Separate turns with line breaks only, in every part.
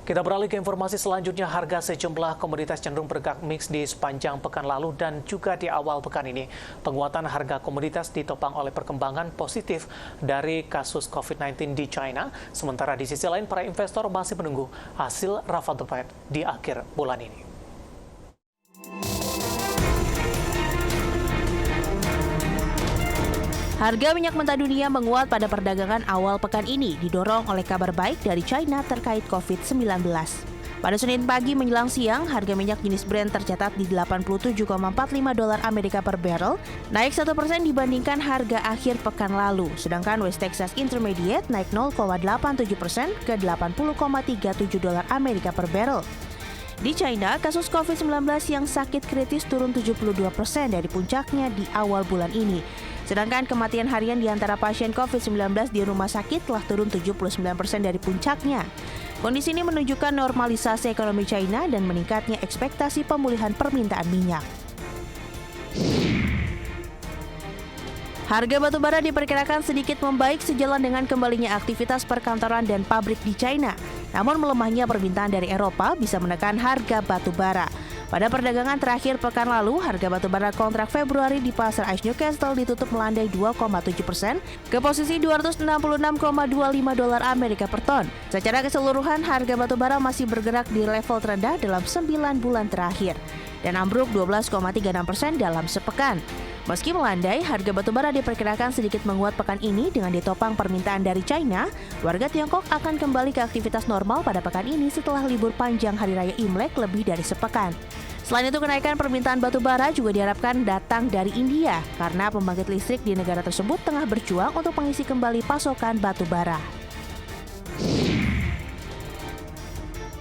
Kita beralih ke informasi selanjutnya. Harga sejumlah komoditas cenderung bergerak mix di sepanjang pekan lalu dan juga di awal pekan ini. Penguatan harga komoditas ditopang oleh perkembangan positif dari kasus COVID-19 di China. Sementara di sisi lain, para investor masih menunggu hasil rapat The Fed di akhir bulan ini.
Harga minyak mentah dunia menguat pada perdagangan awal pekan ini, didorong oleh kabar baik dari China terkait COVID-19. Pada Senin pagi menjelang siang, harga minyak jenis Brent tercatat di $87,45 Amerika per barrel, naik 1% dibandingkan harga akhir pekan lalu. Sedangkan West Texas Intermediate naik 0,87% ke $80,37 Amerika per barrel. Di China, kasus COVID-19 yang sakit kritis turun 72% dari puncaknya di awal bulan ini. Sedangkan kematian harian di antara pasien COVID-19 di rumah sakit telah turun 79% dari puncaknya. Kondisi ini menunjukkan normalisasi ekonomi China dan meningkatnya ekspektasi pemulihan permintaan minyak. Harga batu bara diperkirakan sedikit membaik sejalan dengan kembalinya aktivitas perkantoran dan pabrik di China. Namun melemahnya permintaan dari Eropa bisa menekan harga batu bara. Pada perdagangan terakhir pekan lalu, harga batu bara kontrak Februari di pasar ICE Newcastle ditutup melandai 2,7% ke posisi $266,25 Amerika per ton. Secara keseluruhan, harga batu bara masih bergerak di level terendah dalam 9 bulan terakhir dan ambruk 12,36% dalam sepekan. Meski melandai, harga batu bara diperkirakan sedikit menguat pekan ini dengan ditopang permintaan dari China. Warga Tiongkok akan kembali ke aktivitas normal pada pekan ini setelah libur panjang Hari Raya Imlek lebih dari sepekan. Selain itu, kenaikan permintaan batu bara juga diharapkan datang dari India karena pembangkit listrik di negara tersebut tengah berjuang untuk mengisi kembali pasokan batu bara.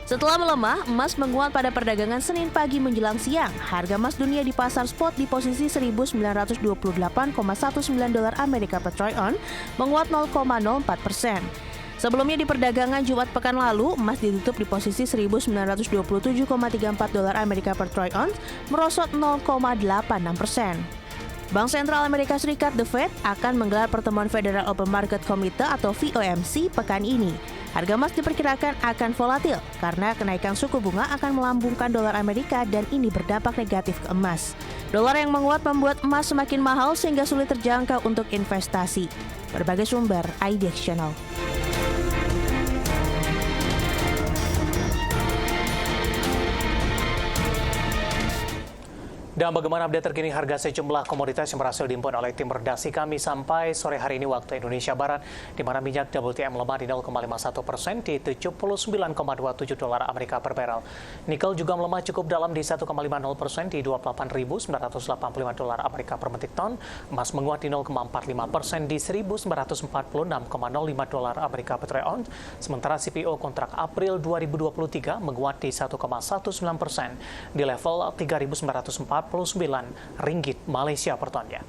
Setelah melemah, emas menguat pada perdagangan Senin pagi menjelang siang. Harga emas dunia di pasar spot di posisi $1.928,19 Amerika per troy ounce, menguat 0,04%. Sebelumnya di perdagangan Jumat pekan lalu, emas ditutup di posisi $1.927,34 Amerika per troy ounce, merosot 0,86%. Bank Sentral Amerika Serikat The Fed akan menggelar pertemuan Federal Open Market Committee atau FOMC pekan ini. Harga emas diperkirakan akan volatil karena kenaikan suku bunga akan melambungkan dolar Amerika dan ini berdampak negatif ke emas. Dolar yang menguat membuat emas semakin mahal sehingga sulit terjangkau untuk investasi. Berbagai sumber, IDX Channel.
Dan bagaimana update terkini harga sejumlah komoditas yang berhasil diimpun oleh tim redaksi kami sampai sore hari ini waktu Indonesia Barat, di mana minyak WTI lemah di 0,51% di $79,27 Amerika per barrel. Nikel juga melemah cukup dalam di 1,50% di $28.985 Amerika per metric ton. Emas menguat di 0,45% di $1.946,05 Amerika per troy ounce. Sementara CPO kontrak April 2023 menguat di 1,19% di level 3.949 ringgit Malaysia per tonnya.